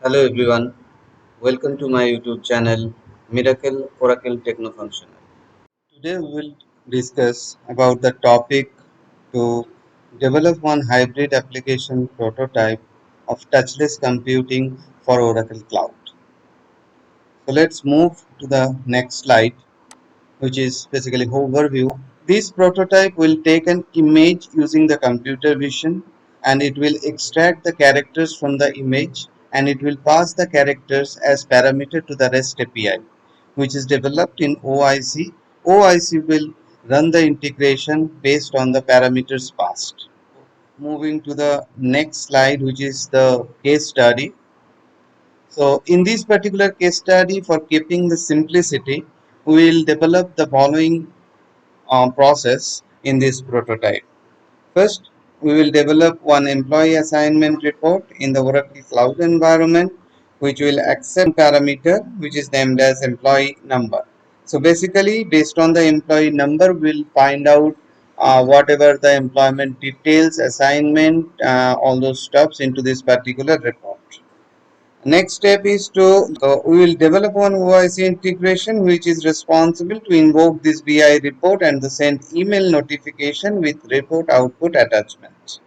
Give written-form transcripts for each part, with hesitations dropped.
Hello everyone, welcome to my YouTube channel Miracle Oracle Techno Functional. Today we will discuss about the topic to develop one hybrid application prototype of touchless computing for Oracle Cloud. So let's move to the next slide, which is basically overview. This prototype will take an image using the computer vision, and it will extract the characters from the image, and it will pass the characters as parameter to the REST API, which is developed in OIC. OIC will run the integration based on the parameters passed. Moving to the next slide, which is the case study. So in this particular case study, for keeping the simplicity, we will develop the following process in this prototype. First, we will develop one employee assignment report in the Oracle Cloud environment, which will accept parameter which is named as employee number. So basically, based on the employee number, we'll find out whatever the employment details, assignment, all those stuffs into this particular report. Next step is we will develop one OIC integration which is responsible to invoke this BI report and the send email notification with report output attachment.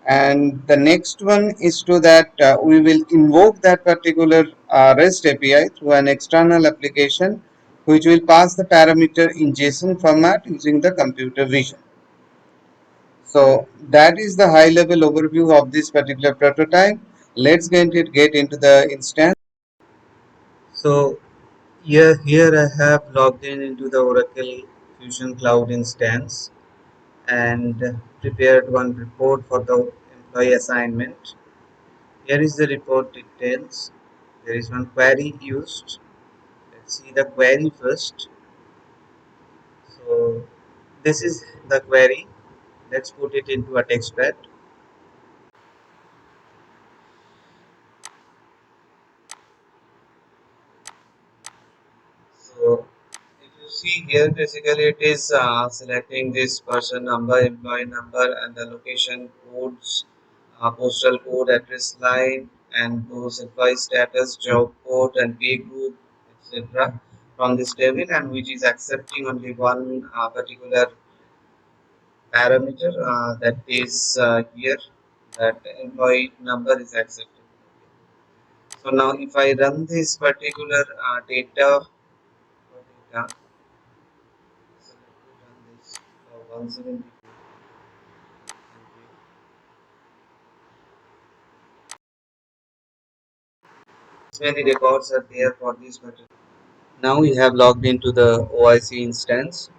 And the next one is to that we will invoke that particular REST API through an external application which will pass the parameter in JSON format using the computer vision. So that is the high level overview of this particular prototype. Let's get into the instance. So here I have logged in into the Oracle Fusion Cloud instance and prepared one report for the employee assignment. Here is the report details. There is one query used. Let's see the query first. So this is the query. Let's put it into a text pad. So if you see here, basically it is selecting this person number, employee number, and the location codes, postal code, address line, and those employee status, job code, and pay group, etc. from this table, and which is accepting only one particular parameter that is here, that employee number is accepted. So now if I run this particular data, so let me run this for 172. Many records are there for this particular. Now we have logged into the OIC instance.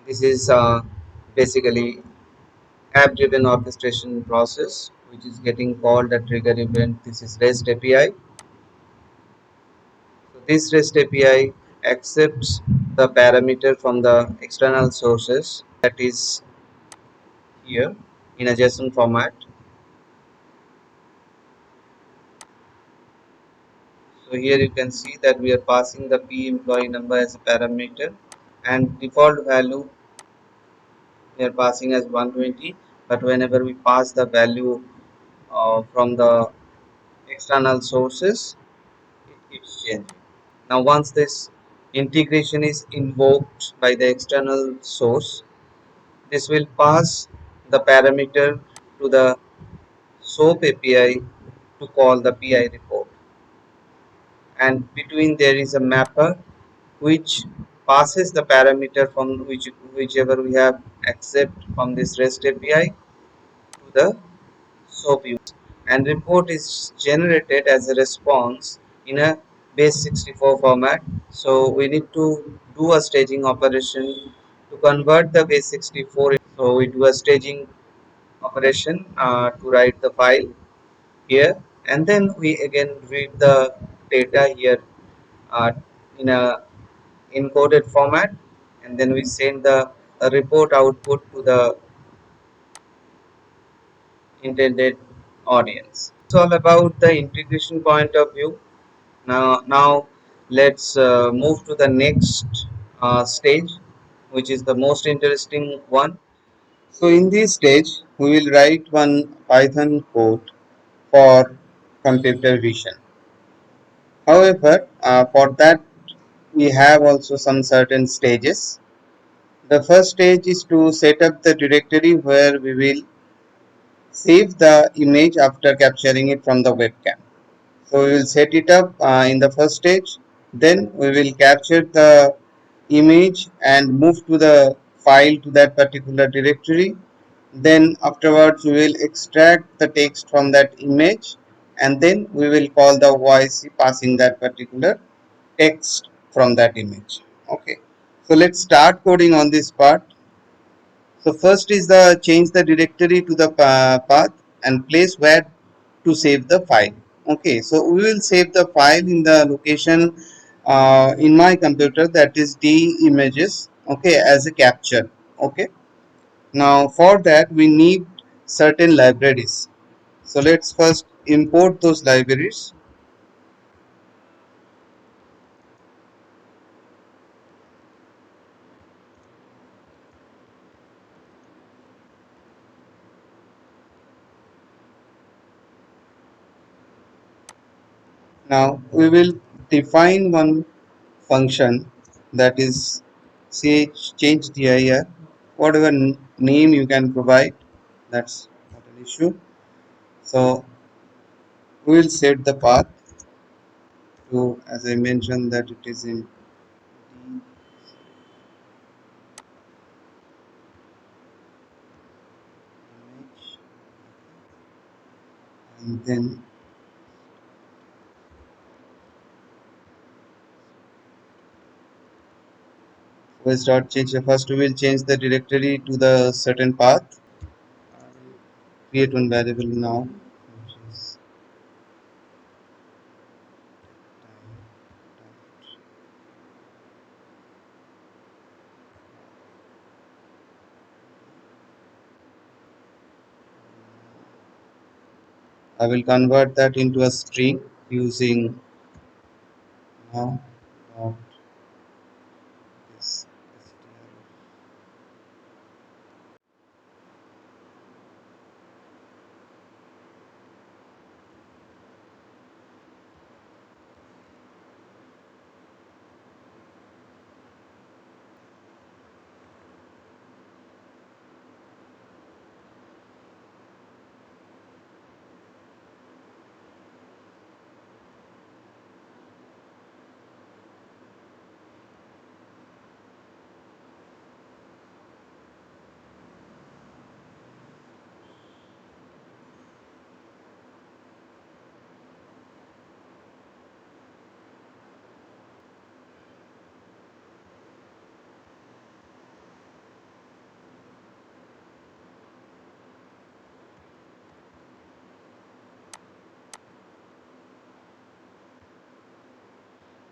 This is basically app-driven orchestration process, which is getting called a trigger event. This is REST API. So this REST API accepts the parameter from the external sources that is here in a JSON format. So here you can see that we are passing the P employee number as a parameter, and default value we are passing as 120, but whenever we pass the value from the external sources, it keeps changing. Now once this integration is invoked by the external source, this will pass the parameter to the SOAP API to call the PI report, and between there is a mapper which passes the parameter from whichever we have accept from this REST API to the SOAP unit, and report is generated as a response in a base64 format. So we need to do a staging operation to convert the base64. So we do a staging operation to write the file here, and then we again read the data here uh, in a encoded format, and then we send the report output to the intended audience. It's all about the integration point of view. Now let's move to the next stage, which is the most interesting one. So in this stage, we will write one Python code for computer vision. However, for that we have also some certain stages. The first stage is to set up the directory where we will save the image after capturing it from the webcam. So we will set it up in the first stage. Then we will capture the image and move to the file to that particular directory. Then afterwards we will extract the text from that image, and then we will call the voice passing that particular text from that image. Okay. So let's start coding on this part. So first is the change the directory to the path and place where to save the file. Okay, so we will save the file in the location in my computer, that is D images. Okay, as a capture. Okay, now for that we need certain libraries. So let's first import those libraries. Now we will define one function, that is change dir, whatever name you can provide, that's not an issue. So we will set the path to, as I mentioned, that it is in D image, and then we start change. First we will change the directory to the certain path. I will create one variable now, which is I will convert that into a string using now dot this str.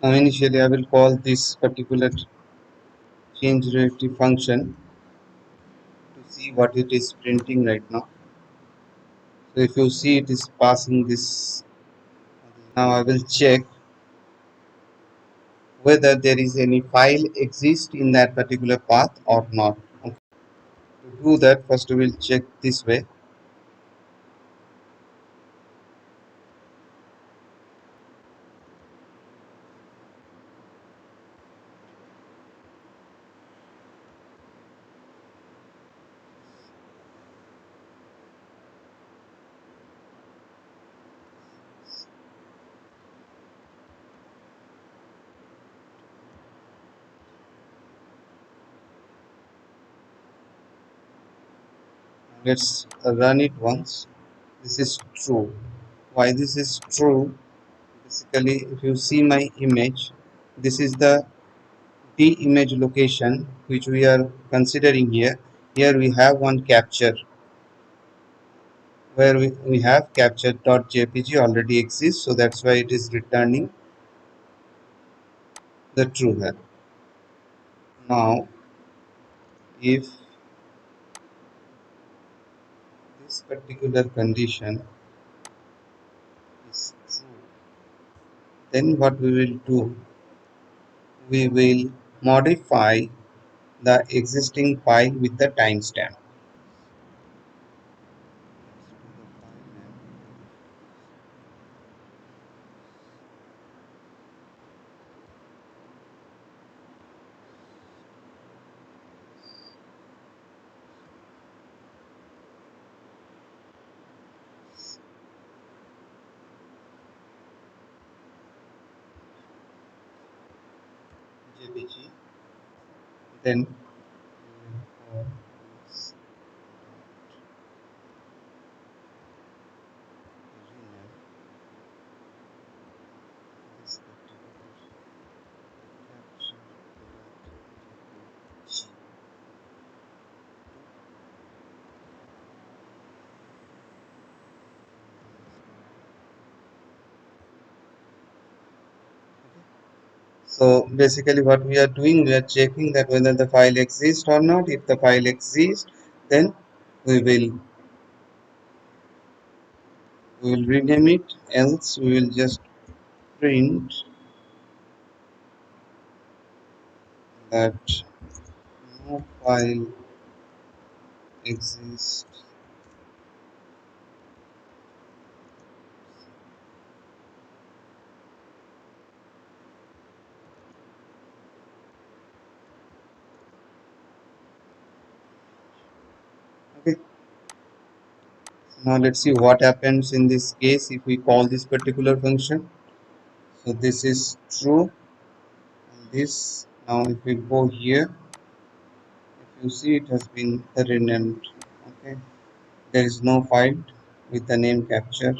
Now initially I will call this particular change directory function to see what it is printing right now. So if you see it is passing this. Now I will check whether there is any file exist in that particular path or not. Okay. To do that, first we will check this way. Let's run it once. This is true. Why this is true? Basically, if you see my image, this is the D image location which we are considering here. Here we have one capture where we have capture.jpg already exists, so that's why it is returning the true here. Now if this particular condition is true, then what we will do, we will modify the existing file with the timestamp. jpg. Then rename this particular capture.jpg. So basically what we are doing, we are checking that whether the file exists or not. If the file exists, then we will rename it, else we will just print that no file exists. Okay, so now let's see what happens in this case if we call this particular function. So this is true, and this now if we go here, if you see it has been renamed. Okay, there is no file with the name capture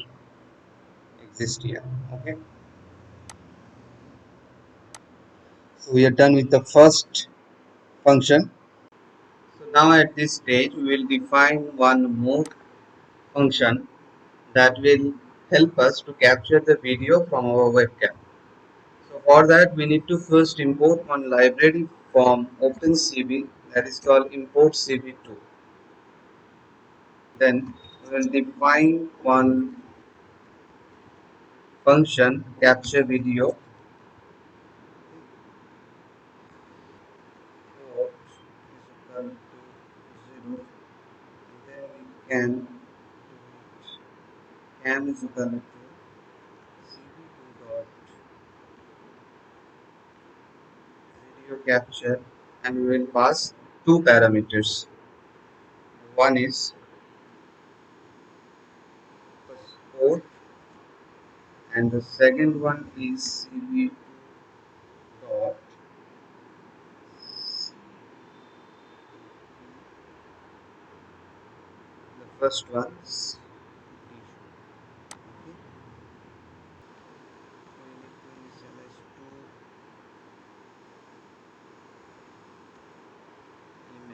exist here. Okay, so we are done with the first function. So now at this stage we will define one more function that will help us to capture the video from our webcam. So for that we need to first import one library from OpenCV, that is called import CV2. Then we will define one function capture video. Port is equal to 0. Then we can do it cam is equal to cv2 dot video capture, and we will pass two parameters. One is port and the second one is cv2 dot the first one is okay. So we need to initialize two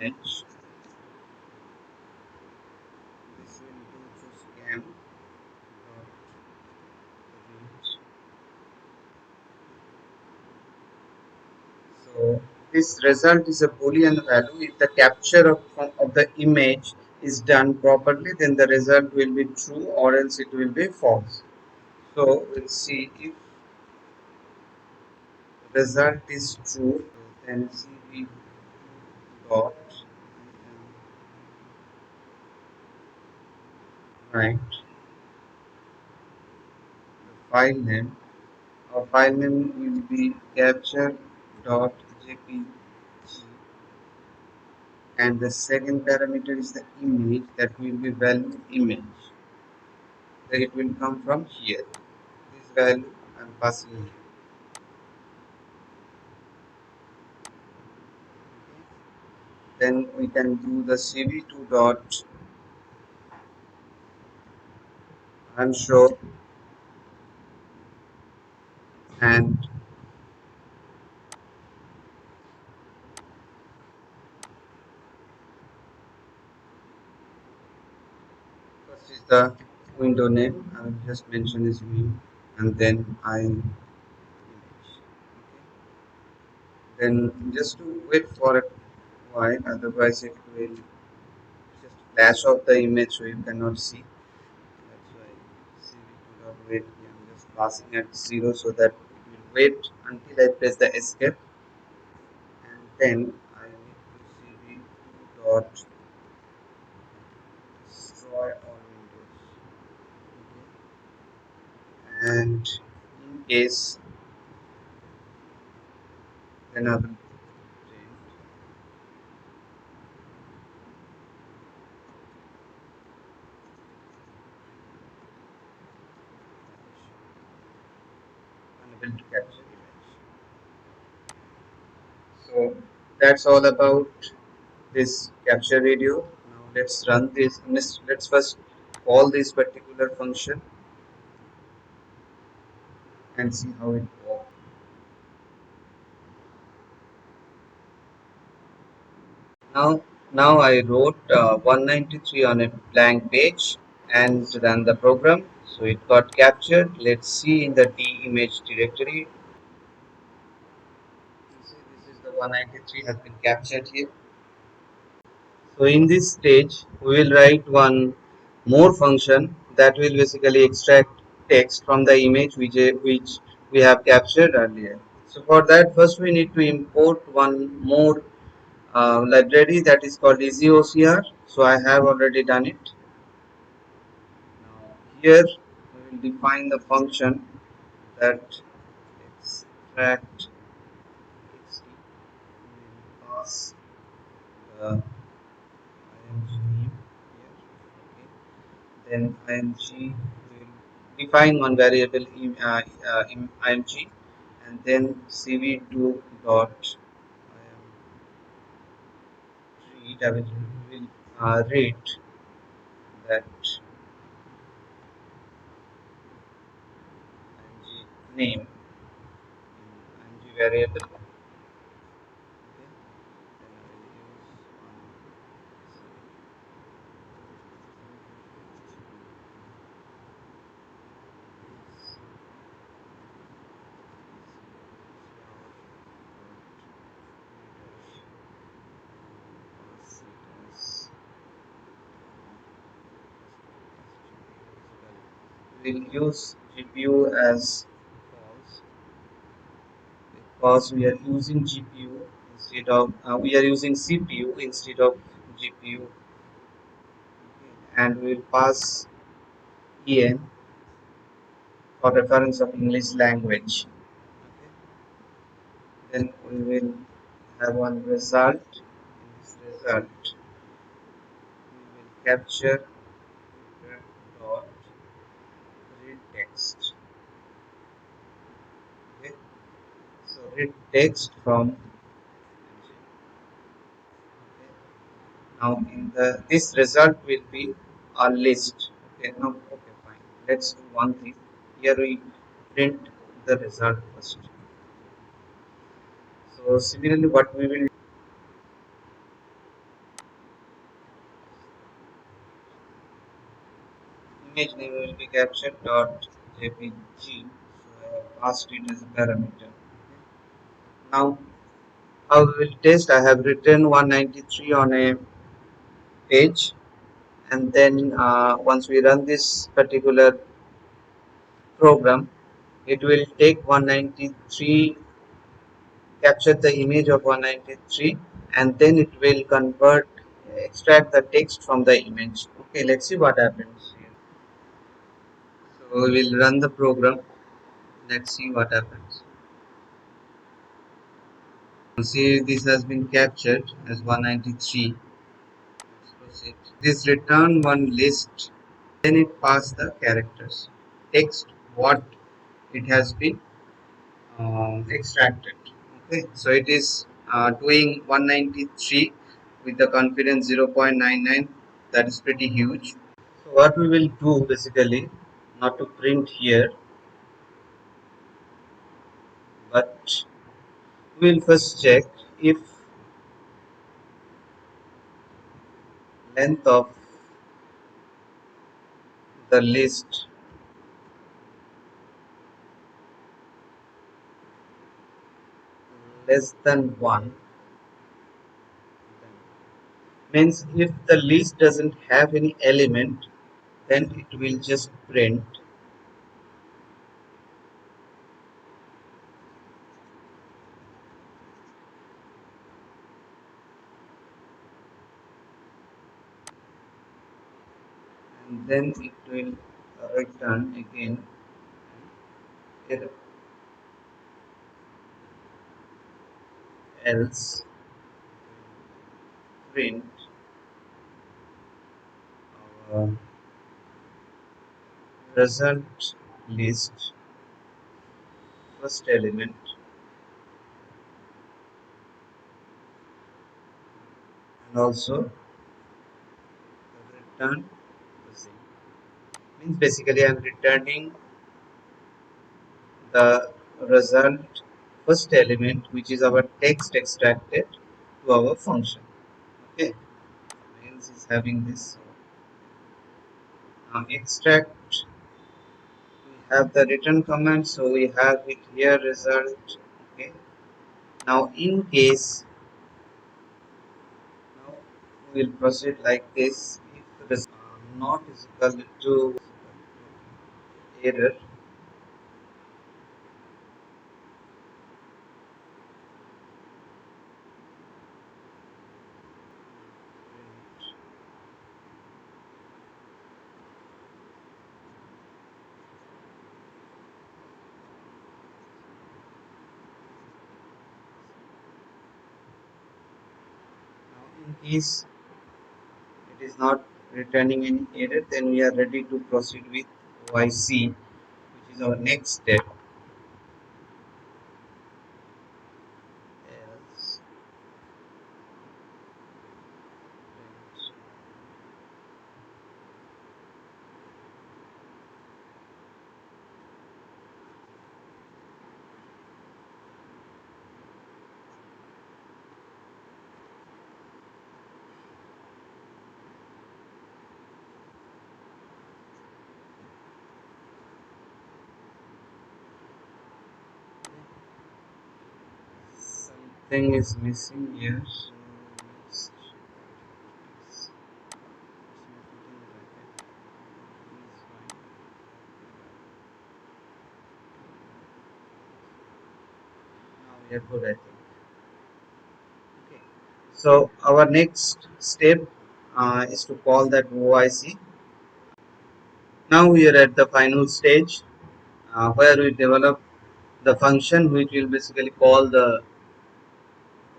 image. This will do choose cam dot reach. So this result is a boolean value. If the capture of the image is done properly, then the result will be true, or else it will be false. So we'll see if result is true, then cv dot write the file name. Our file name will be capture dot jpg, and the second parameter is the image, that will be value image. Then it will come from here. This value I'm passing here. Then we can do the cv2 dot unshow, and first is the window name. I will just mention this view, and then I image. Okay. Then just to wait for a while, otherwise it will just flash off the image so you cannot see. That's why cv2 dot wait. I'm just passing at 0 so that it will wait until I press the escape, and then I need to cv2 dot destroy all windows. Okay. And in case, then I will print unable to capture image. So that's all about this capture video. Now let's run this. Let's first call this particular function and see how it works. Now I wrote 193 on a blank page and ran the program. So it got captured. Let's see in the D image directory. You see, this is the 193 has been captured here. So in this stage, we will write one more function that will basically extract text from the image which we have captured earlier. So for that, first we need to import one more library that is called EasyOCR. So I have already done it. Now here we will define the function that extract text. We will pass the img name here. Okay. Then img will define one variable img and then cv2 dot read. I will read that img name in img variable. Okay. Then I will use we'll use GPU as false because we are using GPU instead of we are using CPU instead of GPU, and we will pass EN for reference of English language. Okay. Then we will have one result. In this result, we will capture dot read text. Okay. So read text from. Now in the this result will be a list. Okay, now okay fine. Let's do one thing. Here we print the result first. So similarly what we will image name will be captured dot jpg. So I have passed it as a parameter. Now how we will test, I have written 193 on a page, and then once we run this particular program, it will take 193, capture the image of 193, and then it will extract the text from the image. Okay, let's see what happens here. So we will run the program. Let's see what happens. See, this has been captured as 193. Let's proceed. This return one list, then it pass the characters text what it has been extracted. Okay, so it is doing 193 with the confidence 0.99. That is pretty huge. So what we will do basically, not to print here, but we will first check if length of the list less than 1, means if the list doesn't have any element, then it will just print, and then it will return again error. Else print our result list first element and also return the same. Means basically I'm returning the result first element, which is our text extracted to our function. Okay, else is having this. Now extract, we have the return command, so we have it here result. Okay, now in case, now we will proceed like this. If the not is equal to error, now in case it is not returning any error, then we are ready to proceed with OIC, which is our next step. Else, something is missing here. So let's check this. Now we are good, I think. Okay. So our next step is to call that OIC. Now we are at the final stage where we develop the function which will basically call the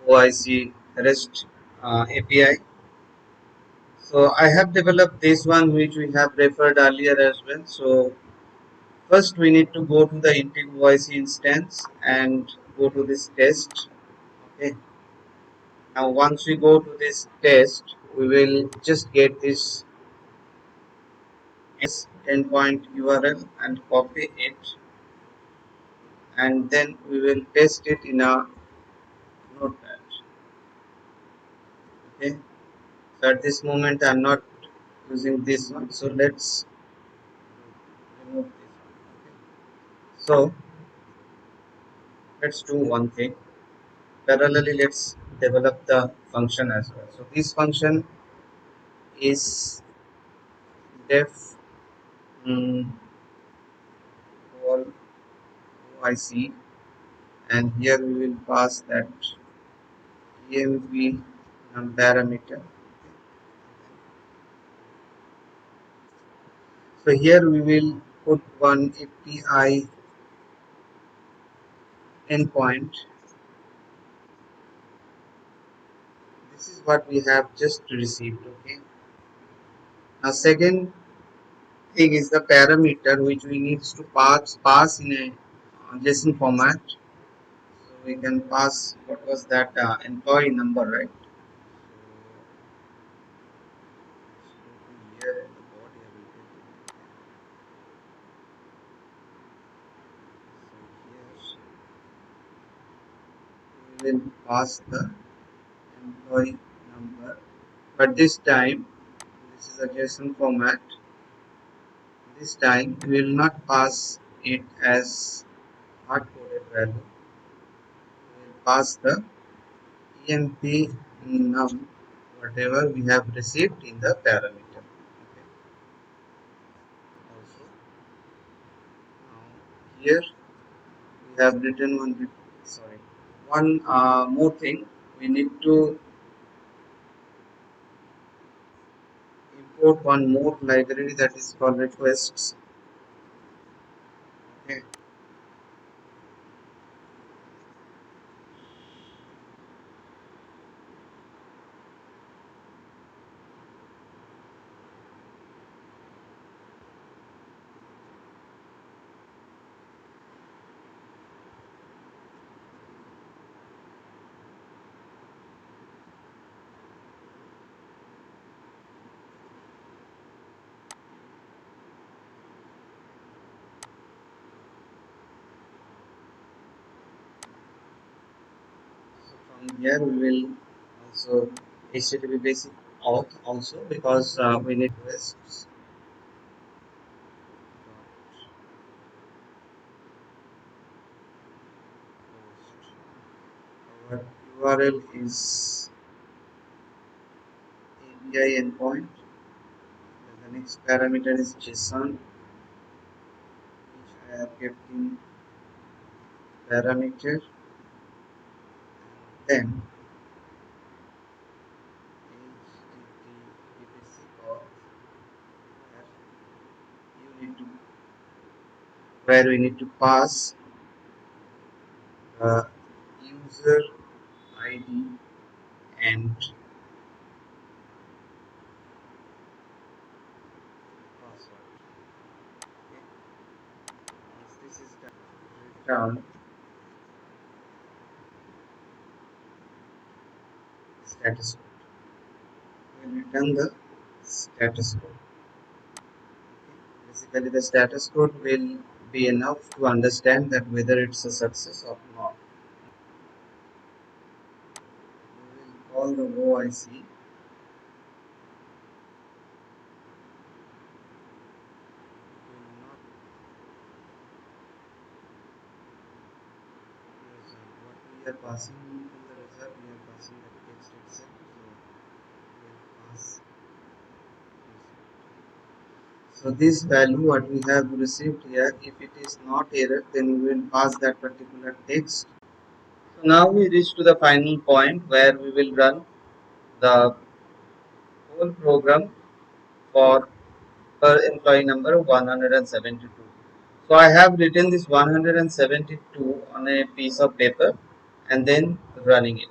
OIC REST API. So I have developed this one which we have referred earlier as well. So first we need to go to the Integ OIC instance and go to this test. Okay. Now once we go to this test, we will just get this endpoint URL and copy it, and then we will paste it in a notepad. Okay. So at this moment I'm not using this one. So let's remove this one. Okay. So let's do one thing. Parallelly, let's develop the function as well. So this function is def call OIC, and here we will pass that env parameter. So here we will put one API endpoint. This is what we have just received. Okay. Now second thing is the parameter which we need to pass in a JSON format. So we can pass what was that employee number, right? So here in the body I will get it. So here we will pass the employee number, but this time this is a JSON format. This time we will not pass it as hard coded value. We will pass the emp num whatever we have received in the parameter. Okay. Also, now here we have written sorry, one more thing. We need to import one more library that is called requests. Okay. And here we will also HTTP basic auth also, because we need requests. Our URL is API endpoint. The next parameter is JSON, which I have kept in parameter. Then HTTP basic auth, where you need to where we need to pass the user ID and password. Okay. Once this is done, return status code. We'll return the status code. Okay. Basically, the status code will be enough to understand that whether it's a success or not. We will call the OIC. What we are passing in the result, we are passing the text itself. So we'll pass. So this value what we have received here, if it is not error, then we will pass that particular text. So now we reach to the final point where we will run the whole program for per employee number 172. So I have written this 172 on a piece of paper and then running it.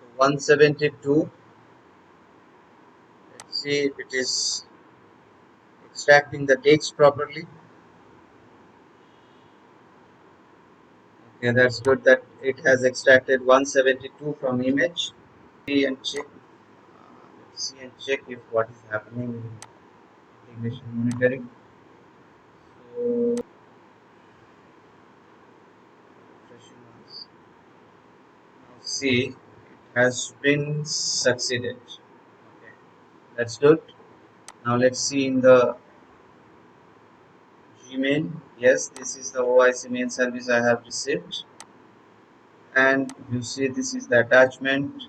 So 172, let's see if it is extracting the text properly. Okay, that's good that it has extracted 172 from image. See and check. Let's see and check if what is happening in integration monitoring. So refreshing once. Now see, it has been succeeded. Okay, that's good. Now let's see in the Gmail. Yes, this is the OIC mail service I have received, and you see this is the attachment,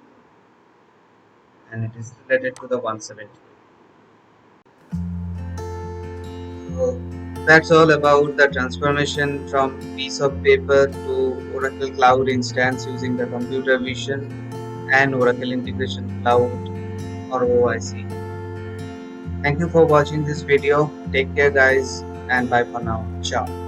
and it is related to the 170. So that's all about the transformation from piece of paper to Oracle Cloud instance using the computer vision and Oracle Integration Cloud or OIC. Thank you for watching this video. Take care guys, and bye for now. Ciao.